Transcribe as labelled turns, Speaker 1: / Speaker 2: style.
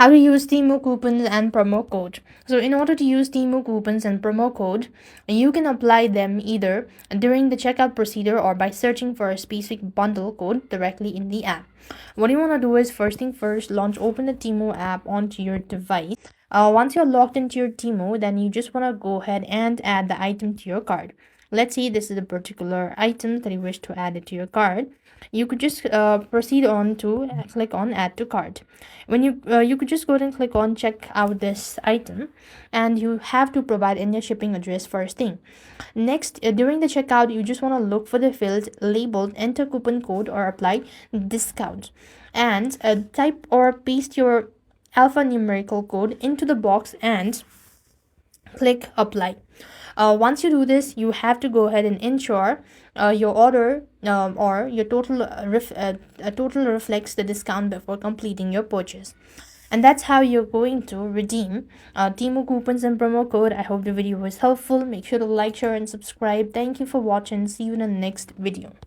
Speaker 1: How to use Temu coupons and promo code. So in order to use Temu coupons and promo code, you can apply them either during the checkout procedure or by searching for a specific bundle code directly in the app. What you want to do is first thing first, open the Temu app onto your device. Once you're logged into your Temu, then you just want to go ahead and add the item to your cart. Let's say this is a particular item that you wish to add it to your cart. You could just proceed on to click on add to cart. When you could just go ahead and click on check out this item, and you have to provide in your shipping address first thing. Next, during the checkout, you just want to look for the field labeled enter coupon code or apply discount, and type or paste your alphanumerical code into the box and click apply. Once you do this, you have to go ahead and ensure your order or your total reflects the discount before completing your purchase. And that's how you're going to redeem Temu coupons and promo code. I hope the video was helpful. Make sure to like, share, and subscribe. Thank you for watching. See you in the next video.